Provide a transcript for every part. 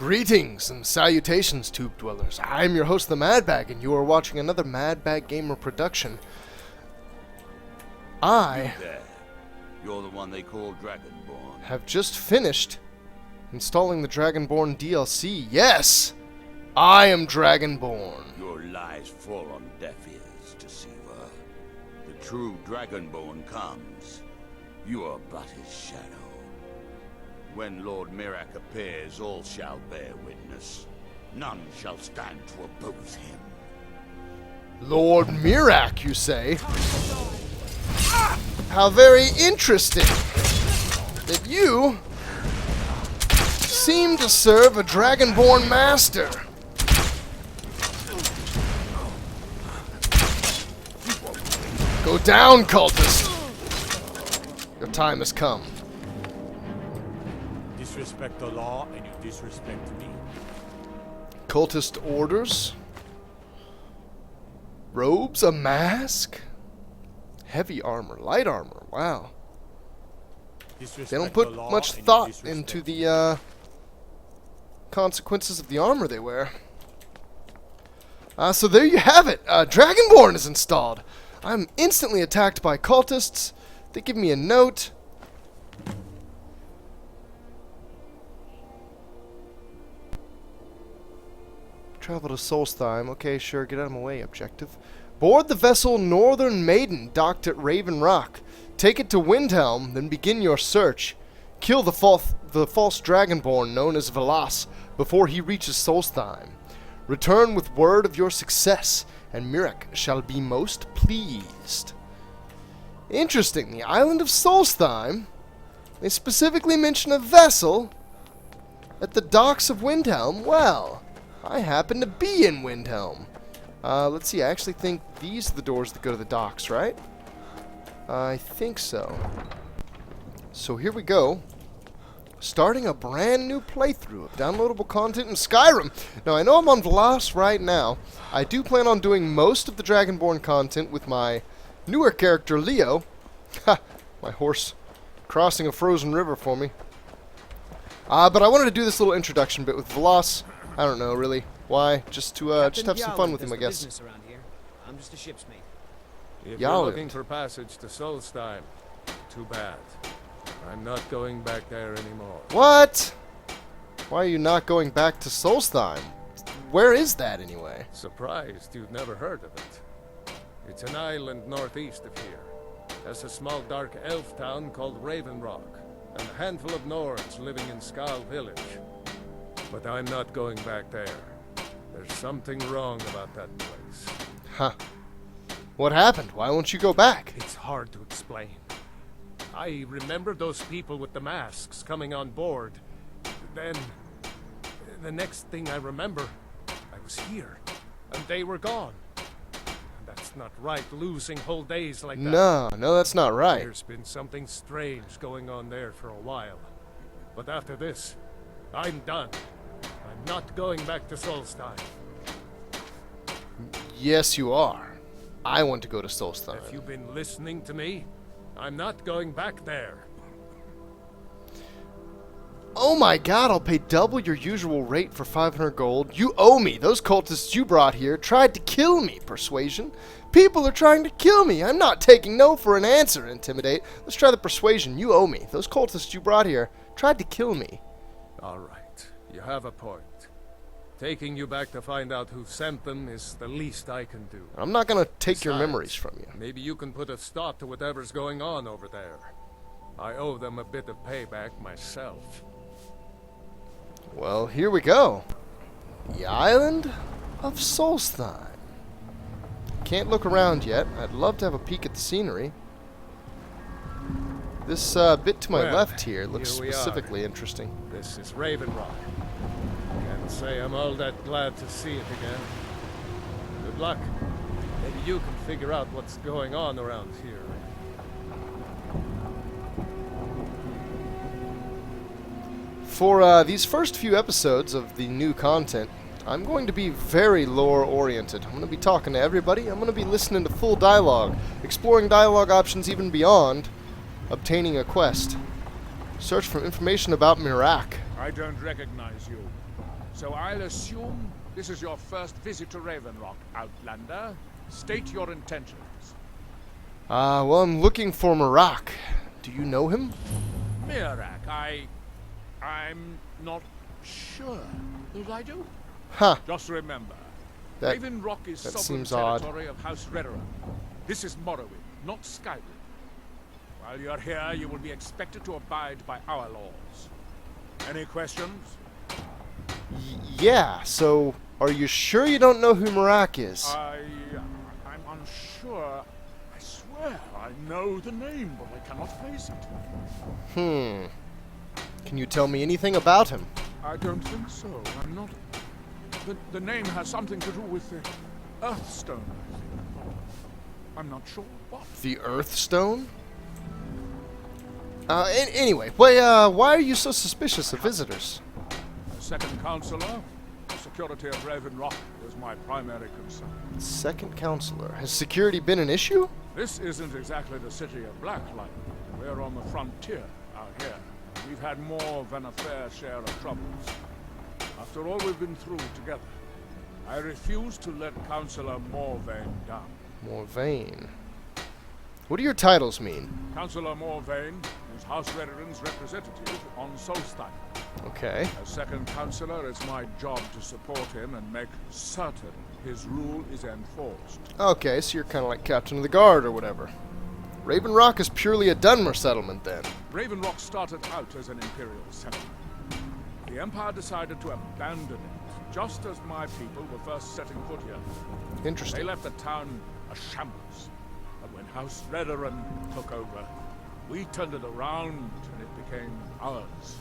Greetings and salutations, Tube Dwellers. I'm your host, the Madbag, and you are watching another Madbag Gamer production. You there. You're the one they call Dragonborn. Have just finished installing the Dragonborn DLC. Yes! I am Dragonborn. Your lies fall on deaf ears, Deceiver. The true Dragonborn comes. You are but his shadow. When Lord Miraak appears, all shall bear witness. None shall stand to oppose him. Lord Miraak, you say? How very interesting that you seem to serve a Dragonborn master. Go down, cultist! Your time has come. Disrespect the law and you disrespect me. Cultist orders. Robes, a mask. Heavy armor, light armor, wow. They don't put much thought into the consequences of the armor they wear. So there you have it. Dragonborn is installed. I'm instantly attacked by cultists. They give me a note. Travel to Solsthiem. Okay, sure. Get out of my way. Objective. Board the vessel Northern Maiden, docked at Raven Rock. Take it to Windhelm, then begin your search. Kill the false Dragonborn known as Velas before he reaches Solsthiem. Return with word of your success, and Miraak shall be most pleased. Interesting. The island of Solsthiem. They specifically mention a vessel at the docks of Windhelm. Well, I happen to be in Windhelm. Let's see, I actually think these are the doors that go to the docks, right? I think so. So here we go. Starting a brand new playthrough of downloadable content in Skyrim. Now, I know I'm on Velas right now. I do plan on doing most of the Dragonborn content with my newer character, Leo. Ha! My horse crossing a frozen river for me. But I wanted to do this little introduction bit with Velas. I don't know, really. Why? Just to just have some fun with him, I guess. I'm just a ship's mate. If you're looking for passage to Solsthiem, too bad. I'm not going back there anymore. What? Why are you not going back to Solsthiem? Where is that, anyway? Surprised you've never heard of it. It's an island northeast of here. There's a small dark elf town called Raven Rock, and a handful of Nords living in Skal Village. But I'm not going back there. There's something wrong about that place. Huh. What happened? Why won't you go back? It's hard to explain. I remember those people with the masks coming on board. Then, the next thing I remember, I was here, and they were gone. And that's not right, losing whole days like that. No, that's not right. There's been something strange going on there for a while. But after this, I'm done. I'm not going back to Solsthiem. Yes, you are. I want to go to Solsthiem. If you've been listening to me, I'm not going back there. Oh my god, I'll pay double your usual rate for 500 gold. You owe me. Those cultists you brought here tried to kill me, Persuasion. People are trying to kill me. I'm not taking no for an answer, Intimidate. Let's try the Persuasion. You owe me. Those cultists you brought here tried to kill me. All right. You have a point. Taking you back to find out who sent them is the least I can do. I'm not going to take your memories from you. Maybe you can put a stop to whatever's going on over there. I owe them a bit of payback myself. Well, here we go. The island of Solsthiem. Can't look around yet. I'd love to have a peek at the scenery. This bit to my left here looks specifically interesting. This is Raven Rock. Can't say I'm all that glad to see it again. Good luck. Maybe you can figure out what's going on around here. For these first few episodes of the new content, I'm going to be very lore-oriented. I'm going to be talking to everybody. I'm going to be listening to full dialogue, exploring dialogue options even beyond obtaining a quest. Search for information about Miraak. I don't recognize you. So I'll assume this is your first visit to Raven Rock, Outlander. State your intentions. Well, I'm looking for Miraak. Do you know him? Miraak, I'm not sure that I do. Huh. Just remember, That- Raven Rock is that sovereign seems odd. territory of House Redoran. This is Morrowind, not Skyrim. While you're here, you will be expected to abide by our laws. Any questions? Yeah, so are you sure you don't know who Miraak is? I'm unsure. I swear I know the name, but I cannot place it. Can you tell me anything about him? I don't think so. I'm not. The name has something to do with the Earthstone, I think. I'm not sure what. The Earthstone? Anyway, why are you so suspicious of visitors? As second counselor, the security of Raven Rock is my primary concern. Second counselor. Has security been an issue? This isn't exactly the city of Blacklight. We're on the frontier out here. We've had more than a fair share of troubles. After all we've been through together, I refuse to let Councillor Morvain down. Morvain. What do your titles mean? Councillor Morvain is House Redoran's representative on Solsthiem. Okay. As second councillor, it's my job to support him and make certain his rule is enforced. Okay, so you're kind of like captain of the guard or whatever. Raven Rock is purely a Dunmer settlement then. Raven Rock started out as an imperial settlement. The Empire decided to abandon it, just as my people were first setting foot here. They Interesting. left the town a shambles. But when House Redoran took over, we turned it around and it became ours.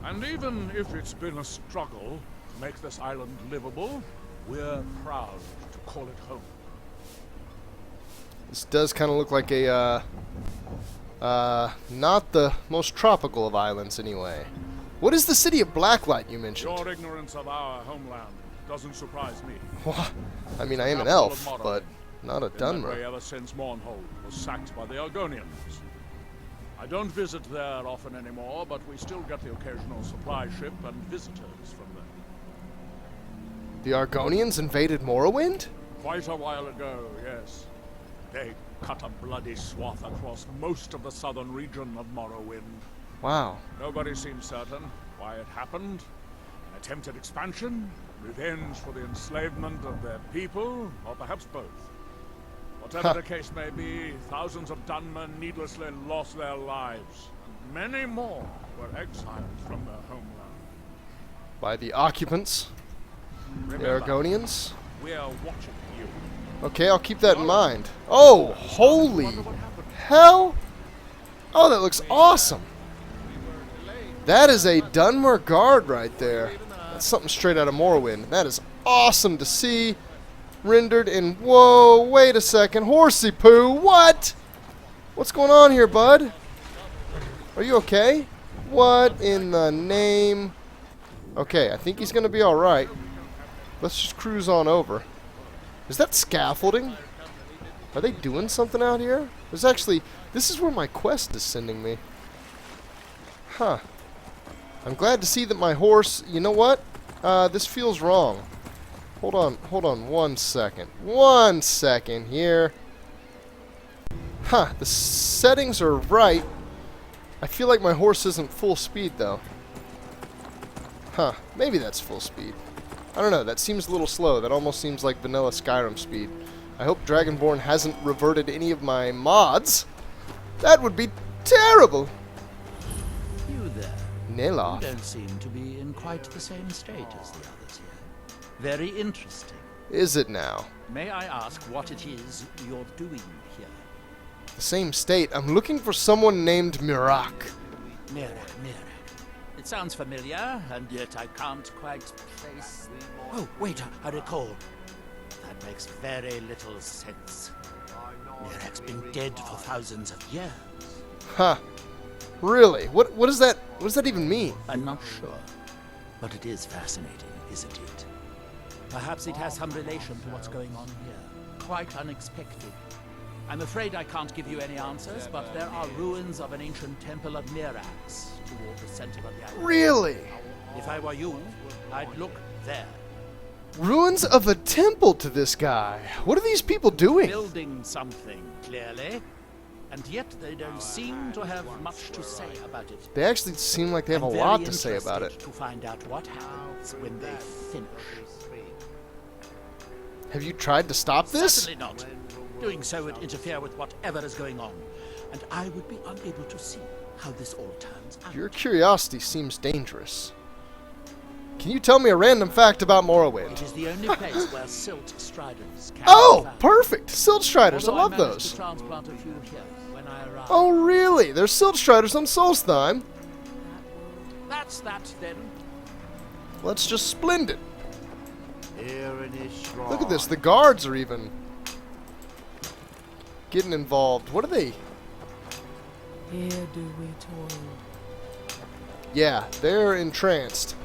And even if it's been a struggle to make this island livable, we're proud to call it home. This does kind of look like a, not the most tropical of islands anyway. What is the city of Blacklight you mentioned? Your ignorance of our homeland doesn't surprise me. What? I mean, I am an Capital elf, of but not a Been that way Dunmer. ever since Mournhold was sacked by the Argonians. I don't visit there often anymore, but we still get the occasional supply ship and visitors from there. The Argonians invaded Morrowind? Quite a while ago, yes. They cut a bloody swath across most of the southern region of Morrowind. Wow. Nobody seems certain why it happened. An attempted expansion, revenge for the enslavement of their people, or perhaps both. Whatever the case may be, thousands of Dunmer needlessly lost their lives, and many more were exiled from their homeland. By the occupants? The Remember, Argonians? we're watching you. Okay, I'll keep that in mind. Oh, holy Wonder what happened. hell! Oh, that looks awesome! That is a Dunmer guard right there. That's something straight out of Morrowind. That is awesome to see. Rendered in... Whoa, wait a second. Horsey poo, what? What's going on here, bud? Are you okay? What in the name? Okay, I think he's going to be alright. Let's just cruise on over. Is that scaffolding? Are they doing something out here? There's actually... This is where my quest is sending me. Huh. I'm glad to see that my horse... You know what? This feels wrong. Hold on 1 second. 1 second here. Huh, the settings are right. I feel like my horse isn't full speed, though. Huh, maybe that's full speed. I don't know, that seems a little slow. That almost seems like vanilla Skyrim speed. I hope Dragonborn hasn't reverted any of my mods. That would be terrible. You there. Neloth. You don't seem to be in quite the same state as the others here. Very interesting. Is it now? May I ask what it is you're doing here? The same state. I'm looking for someone named Miraak. Miraak. It sounds familiar, and yet I can't quite place... Oh, wait, I recall. That makes very little sense. Miraak's been dead for thousands of years. Huh. Really? What does that even mean? I'm not sure, but it is fascinating, isn't it? Perhaps it has some relation to what's going on here. Quite unexpected. I'm afraid I can't give you any answers, but there are ruins of an ancient temple of Miraak's toward the center of the island. Really? If I were you, I'd look there. Ruins of a temple to this guy. What are these people doing? Building something, clearly. And yet they don't seem to have much to say about it. They actually seem like they have a I'm lot very to say about it. interested to find out what happens when they finish. Have you tried to stop this? Certainly not. Doing so would interfere with whatever is going on, and I would be unable to see how this all turns out. Your curiosity seems dangerous. Can you tell me a random fact about Morrowind? It is the only place where silt striders can Oh, be found. perfect! Silt Striders, I Although love managed those. to transplant a few here when I arrived. Oh, really? There's Silt Striders on Solsthiem? That's that then. Let's just splendid. Here in his shrine. Look at this, the guards are even getting involved. What are they? Here do we toil. Yeah, they're entranced.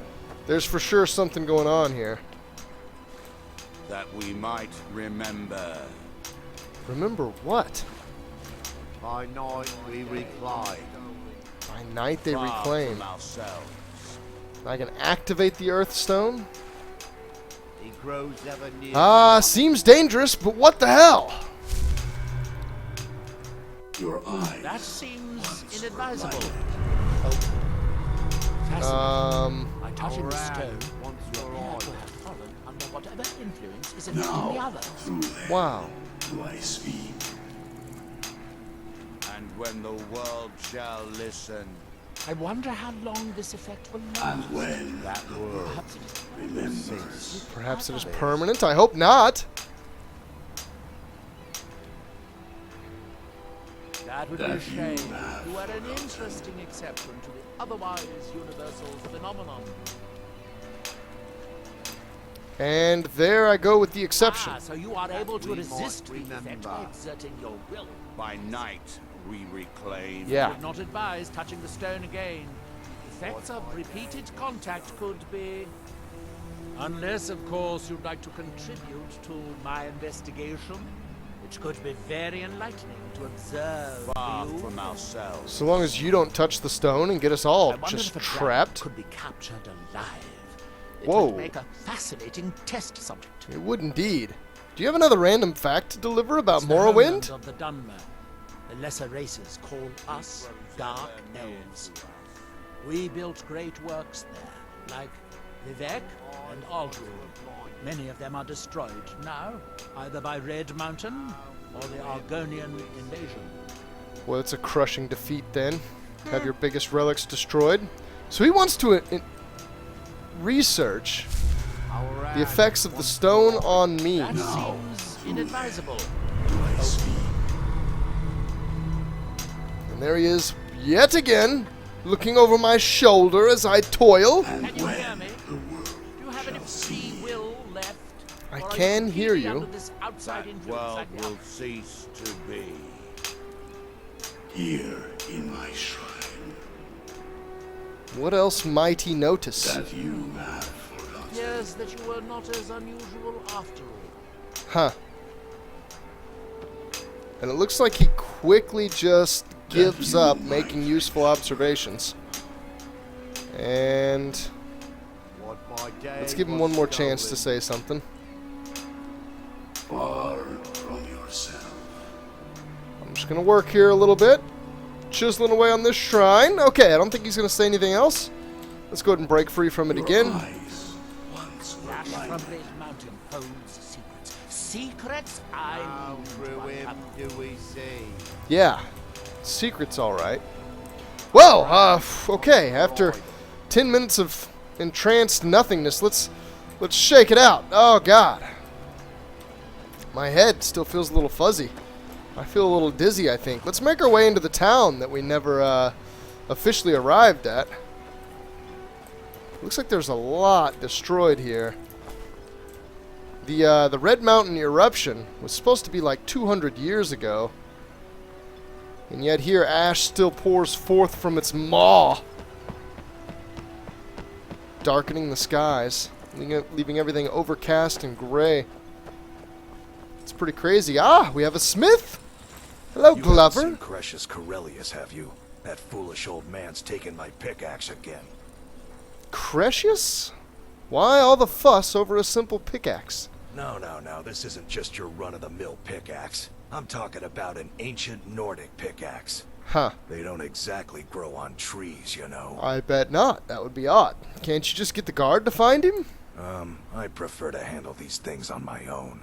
There's for sure something going on here. That we might remember. Remember what? By night we recline. By night they Far reclaim. from ourselves. I can activate the Earth Stone. He grows ever near. Ah, seems dangerous, but what the hell? Your eyes. That seems inadvisable. blinded. Fascinating. By touching the Alright, stone, once you you're appear on. to have fallen under whatever influence is affecting the Now, others. through them Wow. do I speak. And when the world shall listen, I wonder how long this effect will And last. when that world Perhaps it is remembers. Perhaps it is permanent. I hope not. That would be a That shame. you have You are an interesting exception to the otherwise universal phenomenon. And there I go with the exception. Ah, so you are able to we resist the might effect by remember. exerting your will. by night we reclaim. Yeah. Would not advise touching the stone again. Effects of repeated contact could be... Unless, of course, you'd like to contribute to my investigation, which could be very enlightening to observe Far you. from ourselves. So long as you don't touch the stone and get us all I wonder just if a dragon trapped. could be captured alive. It Whoa. would make a fascinating test subject. It would indeed. Do you have another random fact to deliver about It's the homeland Morrowind? of the Dunmer. The lesser races call us Dark Elves. We built great works there, like Vivek and Aldrul. Many of them are destroyed now, either by Red Mountain or the Argonian invasion. Well, it's a crushing defeat then. Have your biggest relics destroyed. So he wants to research Our the effects of the stone on me. That seems inadvisable. Do I speak? And there he is yet again, looking over my shoulder as I toil. And Can you hear when me? the world Do you have any shall see free will left? I Or are can you hear completely you. under this outside That influence world like the will others? cease to be. here in my shrine, What else might he notice? that you have forgotten. Yes, that you were not as unusual after all. Huh. And it looks like he quickly just gives up making useful observations. And What my day let's give him was one more chance to stolen. say something. Far from yourself. I'm just gonna work here a little bit. Chiseling away on this shrine. Okay, I don't think he's gonna say anything else. Let's go ahead and break free from it Your again. eyes once were Ash from blinded. Red Mountain holds secrets. Secrets I How need to through him uncover. do we see? Yeah, secret's alright. Well, okay, after 10 minutes of entranced nothingness, let's shake it out. Oh, God. My head still feels a little fuzzy. I feel a little dizzy, I think. Let's make our way into the town that we never officially arrived at. Looks like there's a lot destroyed here. The Red Mountain eruption was supposed to be like 200 years ago. And yet here ash still pours forth from its maw, darkening the skies, leaving everything overcast and gray. It's pretty crazy. Ah, we have a smith! Hello, You Glover. haven't seen Crucius Corellius, have you? That foolish old man's taken my pickaxe again. Cretius? Why all the fuss over a simple pickaxe? No, this isn't just your run-of-the-mill pickaxe. I'm talking about an ancient Nordic pickaxe. Huh. They don't exactly grow on trees, you know. I bet not. That would be odd. Can't you just get the guard to find him? I prefer to handle these things on my own.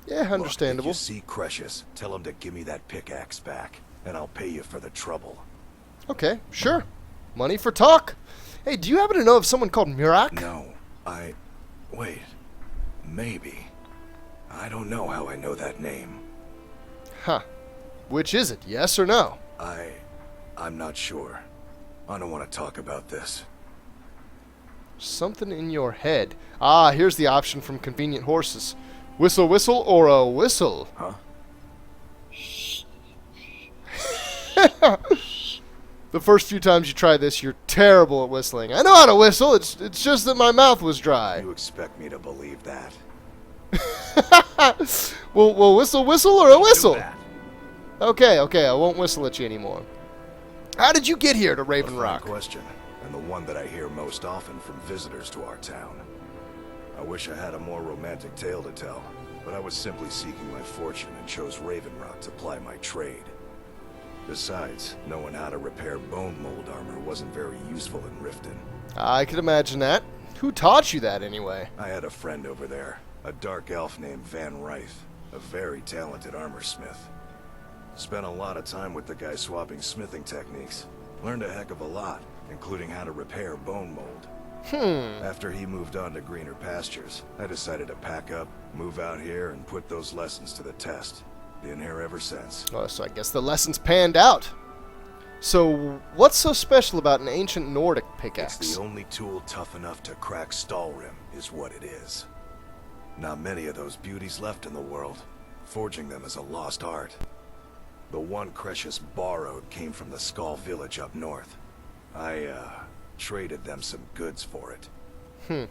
Yeah, understandable. Look, if you see Cretius, tell him to give me that pickaxe back, and I'll pay you for the trouble. Okay, sure. Money for talk. Hey, do you happen to know of someone called Miraak? No, wait. Maybe. I don't know how I know that name. Huh. Which is it, yes or no? I'm not sure. I don't want to talk about this. Something in your head. Ah, here's the option from Convenient Horses. Whistle, whistle, or a whistle. Huh? The first few times you try this, you're terrible at whistling. I know how to whistle, it's just that my mouth was dry. You expect me to believe that? Well, whistle, whistle, or a whistle? Do that. Okay, I won't whistle at you anymore. How did you get here to Raven A fine Rock? question, and the one that I hear most often from visitors to our town. I wish I had a more romantic tale to tell, but I was simply seeking my fortune and chose Raven Rock to ply my trade. Besides, knowing how to repair bone mold armor wasn't very useful in Riften. I could imagine that. Who taught you that anyway? I had a friend over there, a dark elf named Van Ryth, a very talented armor smith. Spent a lot of time with the guy swapping smithing techniques. Learned a heck of a lot, including how to repair bone mold. After he moved on to greener pastures, I decided to pack up, move out here, and put those lessons to the test. Been here ever since. Oh, so I guess the lessons panned out. So, what's so special about an ancient Nordic pickaxe? It's the only tool tough enough to crack Stalrim, is what it is. Not many of those beauties left in the world. Forging them is a lost art. The one Cretius borrowed came from the Skull village up north. I, traded them some goods for it.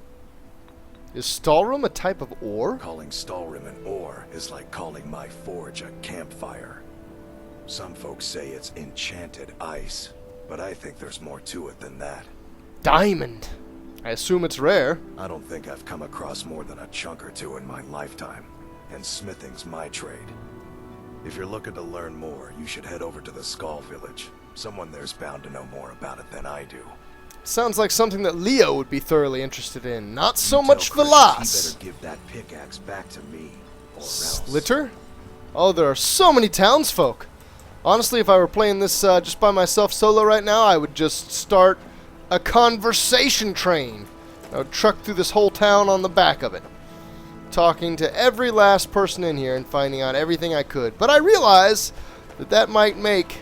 Is Stalrim a type of ore? Calling Stalrim an ore is like calling my forge a campfire. Some folks say it's enchanted ice, but I think there's more to it than that. Diamond. I assume it's rare. I don't think I've come across more than a chunk or two in my lifetime, and smithing's my trade. If you're looking to learn more, you should head over to the Skull village. Someone there's bound to know more about it than I do. Sounds like something that Leo would be thoroughly interested in. Not so You much tell Cretius Velas. He better give that pickaxe back to me, or else. Slitter? Oh, there are so many townsfolk. Honestly, if I were playing this just by myself solo right now, I would just start a conversation train. I would truck through this whole town on the back of it, talking to every last person in here and finding out everything I could. But I realize that that might make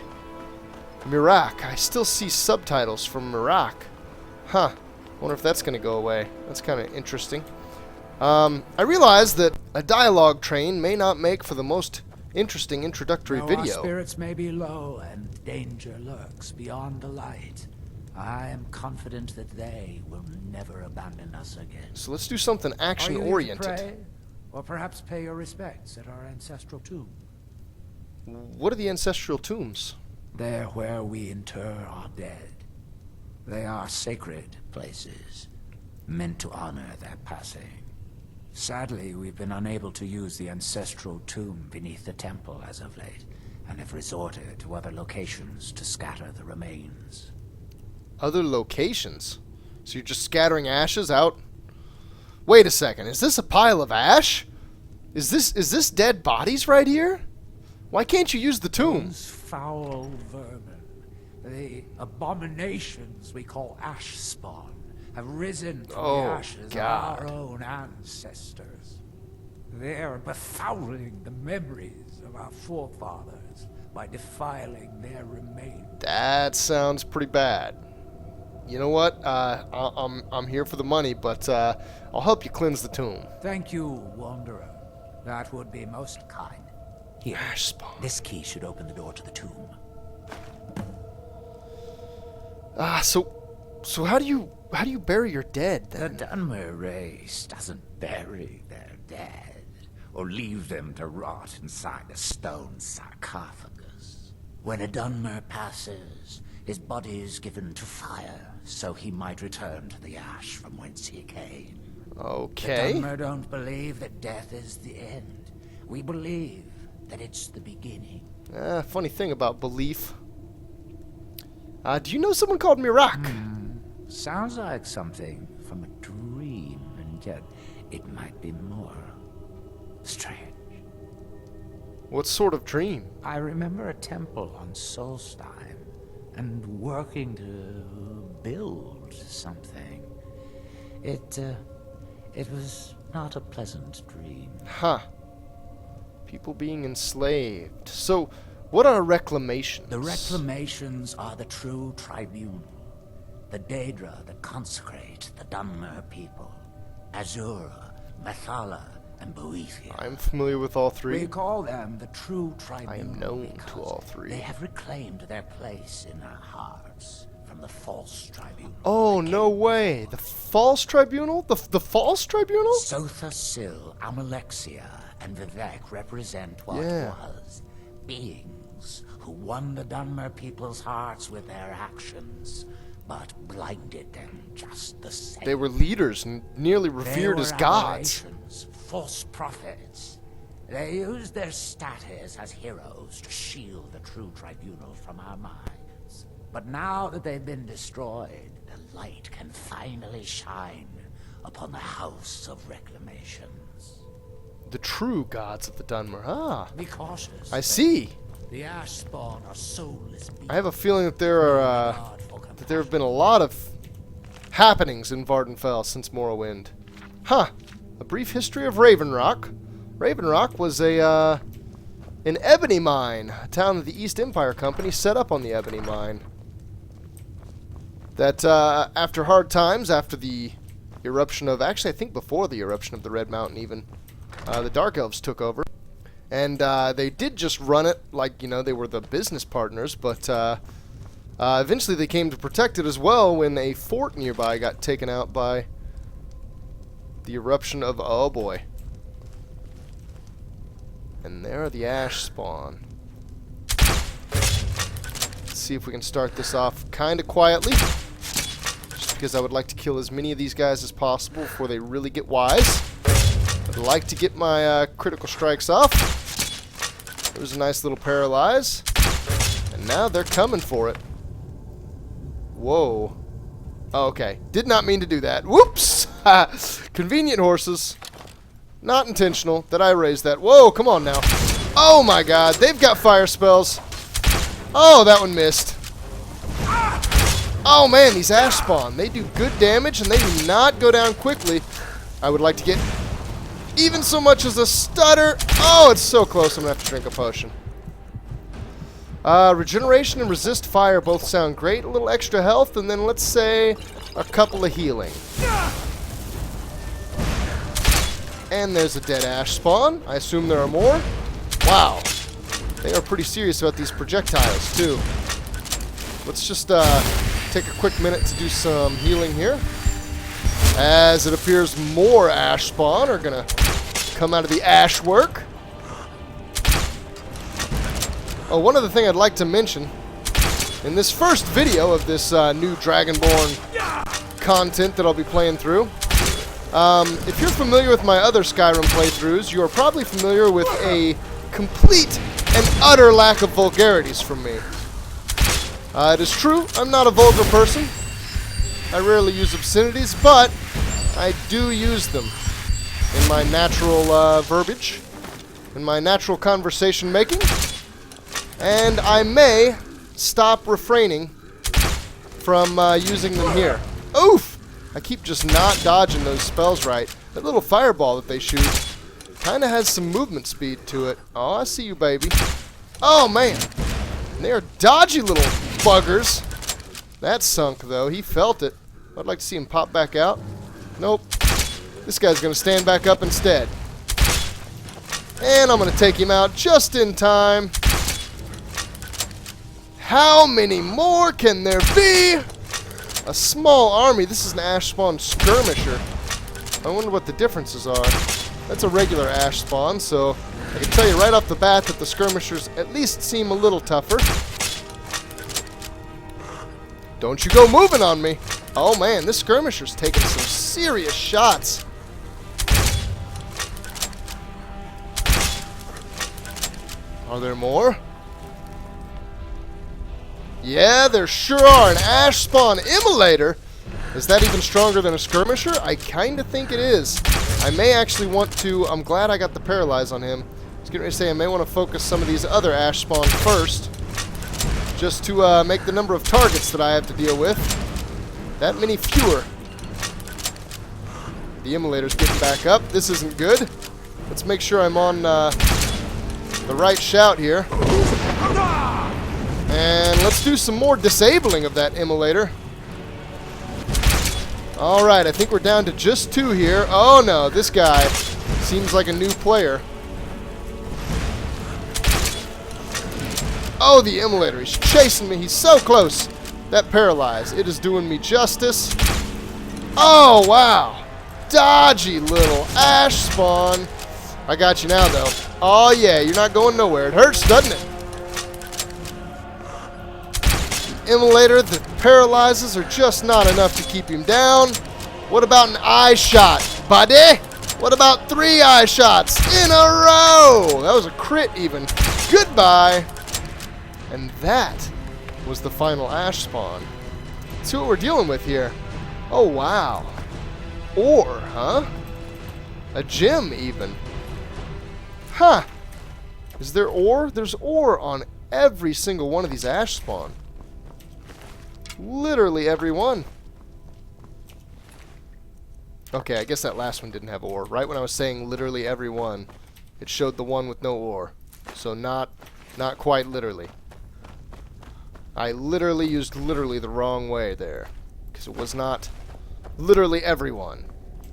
Miraak. I still see subtitles from Miraak. Huh. Wonder if that's going to go away. That's kind of interesting. I realize that a dialogue train may not make for the most interesting introductory video. Our spirits may be low and danger lurks beyond the light. I am confident that they will never abandon us again. So let's do something action-oriented. Are you here to pray, or perhaps pay your respects at our ancestral tomb? What are the ancestral tombs? They're where we inter our dead. They are sacred places, meant to honor their passing. Sadly, we've been unable to use the ancestral tomb beneath the temple as of late, and have resorted to other locations to scatter the remains. Other locations? So you're just scattering ashes out? Wait a second, is this a pile of ash? Is this dead bodies right here? Why can't you use the tomb? Those foul vermin, the abominations we call ash spawn, have risen from the ashes of our own ancestors. They're befouling the memories of our forefathers by defiling their remains. That sounds pretty bad. You know what? I'm here for the money, but I'll help you cleanse the tomb. Thank you, Wanderer. That would be most kind. Here, Ash spawn. this key should open the door to the tomb. So how do you bury your dead then? The Dunmer race doesn't bury their dead, or leave them to rot inside a stone sarcophagus. When a Dunmer passes, His body is given to fire, so he might return to the ash from whence he came. Okay. The Dunmer don't believe that death is the end. We believe that it's the beginning. Funny thing about belief. Do you know someone called Miraak? Sounds like something from a dream, and yet it might be more strange. What sort of dream? I remember a temple on Solsthiem, and working to build something. It was not a pleasant dream. Huh. People being enslaved. So, what are reclamations? The reclamations are the true tribunal. The Daedra that consecrate the Dunmer people. Azura, Methala, and Boethia. I'm familiar with all three. We call them the true tribunal. I am known to all three. They have reclaimed their place in our hearts from the false tribunal. Oh, no way. The false tribunal? The false tribunal? Sotha Sil, Amalexia, and Vivek represent what was. Beings who won the Dunmer people's hearts with their actions, but blinded them just the same. They were leaders and nearly revered as gods. False prophets. They used their status as heroes to shield the true tribunal from our minds. But now that they've been destroyed, the light can finally shine upon the House of Reclamations. The true gods of the Dunmer. Ah. Be cautious. I see. The ash spawn are soulless beings. I have a feeling that there have been a lot of happenings in Vardenfell since Morrowind. Huh. A brief history of Raven Rock. Raven Rock was an ebony mine, a town that the East Empire Company set up on the ebony mine. That after hard times, after the eruption of, actually I think before the eruption of the Red Mountain even, the Dark Elves took over. And they did just run it like, you know, they were the business partners, but eventually they came to protect it as well when a fort nearby got taken out by the eruption of, oh boy. And there are the ash spawn. Let's see if we can start this off kind of quietly. Just because I would like to kill as many of these guys as possible before they really get wise. I'd like to get my critical strikes off. There's a nice little paralyze. And now they're coming for it. Whoa. Oh, okay. Did not mean to do that. Whoops! Convenient horses. Not intentional that I raised that. Whoa, come on now. Oh my god, they've got fire spells. Oh, that one missed. Oh man, these ash spawn. They do good damage and they do not go down quickly. I would like to get even so much as a stutter. Oh, it's so close. I'm going to have to drink a potion. Regeneration and resist fire both sound great. A little extra health, and then let's say a couple of healing. And there's a dead ash spawn. I assume there are more. Wow. They are pretty serious about these projectiles, too. Let's just take a quick minute to do some healing here. As it appears more ash spawn are going to come out of the ash work. Oh, one other thing I'd like to mention. In this first video of this new Dragonborn content that I'll be playing through, if you're familiar with my other Skyrim playthroughs, you are probably familiar with a complete and utter lack of vulgarities from me. It is true, I'm not a vulgar person. I rarely use obscenities, but I do use them in my natural verbiage, in my natural conversation making, and I may stop refraining from using them here. Oof! I keep just not dodging those spells right. That little fireball that they shoot kind of has some movement speed to it. Oh, I see you, baby. Oh, man. They are dodgy little buggers. That sunk, though. He felt it. I'd like to see him pop back out. Nope. This guy's going to stand back up instead. And I'm going to take him out just in time. How many more can there be? A small army. This is an ash spawn skirmisher. I wonder what the differences are. That's a regular ash spawn, so I can tell you right off the bat that the skirmishers at least seem a little tougher. Don't you go moving on me. Oh man, this skirmisher's taking some serious shots. Are there more? Yeah, there sure are. An ash spawn immolator. Is that even stronger than a skirmisher? I kind of think it is. I may actually want to... I'm glad I got the paralyze on him. I was getting ready to say I may want to focus some of these other ash spawn first. Just to make the number of targets that I have to deal with that many fewer. The immolator's getting back up. This isn't good. Let's make sure I'm on the right shout here. And let's do some more disabling of that immolator. Alright, I think we're down to just 2 here. Oh no, this guy seems like a new player. Oh, the immolator. He's chasing me. He's so close. That paralyze. It is doing me justice. Oh, wow. Dodgy little ash spawn. I got you now, though. Oh, yeah. You're not going nowhere. It hurts, doesn't it? The immolator that paralyzes are just not enough to keep him down. What about an eye shot, buddy? What about 3 eye shots in a row? That was a crit, even. Goodbye. And that was the final ash spawn. Let's see what we're dealing with here. Oh, wow. Ore, huh? A gem, even. Huh. Is there ore? There's ore on every single one of these ash spawn. Literally every one. Okay, I guess that last one didn't have ore. Right when I was saying literally every one, it showed the one with no ore. So not quite literally. I literally used literally the wrong way there. Because it was not literally everyone.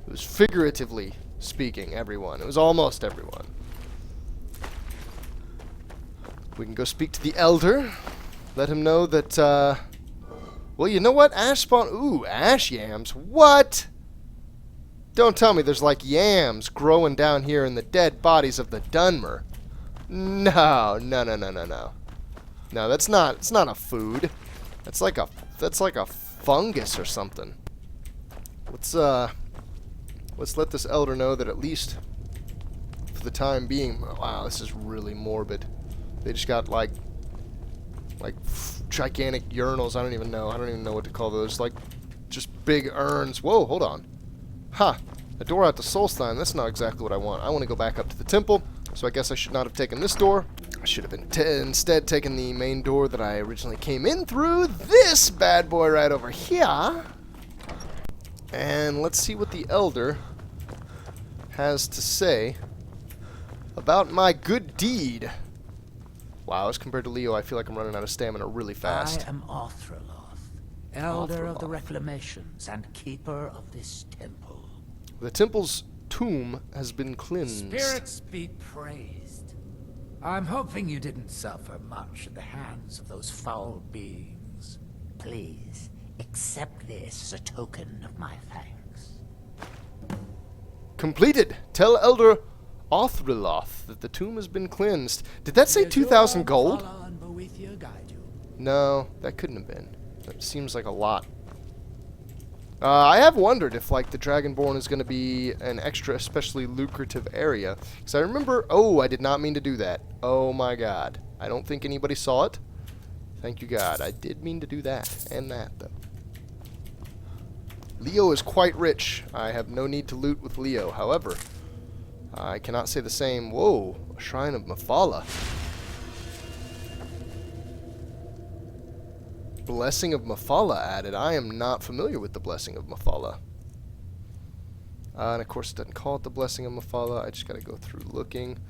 It was figuratively speaking everyone. It was almost everyone. We can go speak to the Elder. Let him know that, well, you know what? Ash spawn... Ooh, ash yams. What? Don't tell me there's like yams growing down here in the dead bodies of the Dunmer. No. No, that's not... It's not a food. That's like a fungus or something. Let's let this Elder know that at least for the time being... Wow, this is really morbid. They just got like gigantic urinals. I don't even know what to call those. Like just big urns. Whoa, hold on. Ha! A door out to Solsthiem. That's not exactly what I want. I want to go back up to the temple. So I guess I should not have taken this door. I should have instead taken the main door that I originally came in through. This bad boy right over here. And let's see what the Elder has to say about my good deed. Wow, as compared to Leo, I feel like I'm running out of stamina really fast. I am Arthreloth, Elder of the Reclamations and Keeper of this temple. The temple's tomb has been cleansed. Spirits be praised. I'm hoping you didn't suffer much at the hands of those foul beings. Please, accept this as a token of my thanks. Completed. Tell Elder Arthreloth that the tomb has been cleansed. Did that say 2,000 gold? No, that couldn't have been. That seems like a lot. I have wondered if, like, the Dragonborn is going to be an extra, especially lucrative area. Because I remember... Oh, I did not mean to do that. Oh, my God. I don't think anybody saw it. Thank you, God. I did mean to do that. And that, though. Leo is quite rich. I have no need to loot with Leo. However, I cannot say the same. Whoa. A Shrine of Mephala. Blessing of Mephala added. I am not familiar with the Blessing of Mephala. And of course it doesn't call it the Blessing of Mephala. I just gotta go through looking.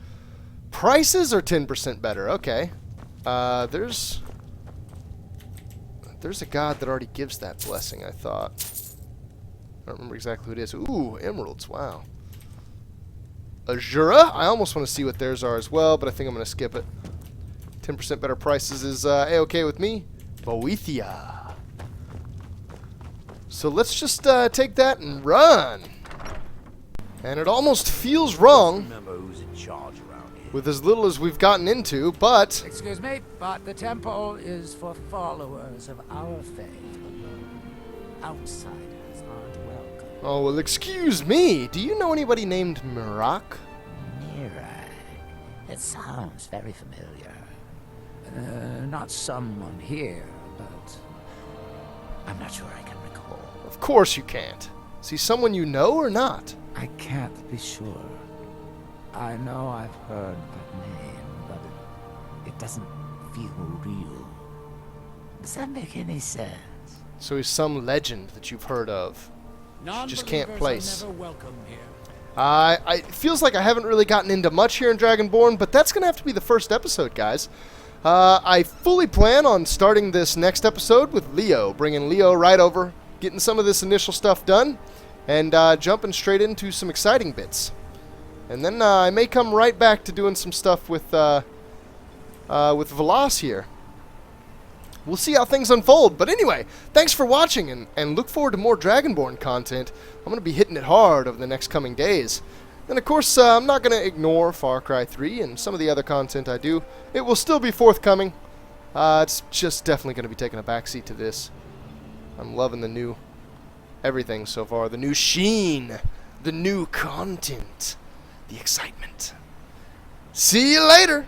Prices are 10% better. Okay. There's a god that already gives that blessing, I thought. I don't remember exactly who it is. Ooh, emeralds. Wow. Azura? I almost want to see what theirs are as well, but I think I'm going to skip it. 10% better prices is A-okay with me. Boethia. So let's just take that and run. And it almost feels wrong with as little as we've gotten into, but... Excuse me, but the temple is for followers of our faith. outsiders aren't welcome. Oh, well, excuse me. Do you know anybody named Miraak? Miraak. It sounds very familiar. Not someone here, but I'm not sure I can recall. Of course you can't. Is he someone you know or not? I can't be sure. I know I've heard that name, but it doesn't feel real. Does that make any sense? So he's some legend that you've heard of. Just can't place. Never welcome here. It feels like I haven't really gotten into much here in Dragonborn, but that's going to have to be the first episode, guys. I fully plan on starting this next episode with Leo, bringing Leo right over, getting some of this initial stuff done, and jumping straight into some exciting bits. And then I may come right back to doing some stuff with Velas here. We'll see how things unfold. But anyway, thanks for watching, and look forward to more Dragonborn content. I'm going to be hitting it hard over the next coming days. And of course, I'm not going to ignore Far Cry 3 and some of the other content I do. It will still be forthcoming. It's just definitely going to be taking a backseat to this. I'm loving the new everything so far. The new sheen, the new content, the excitement. See you later!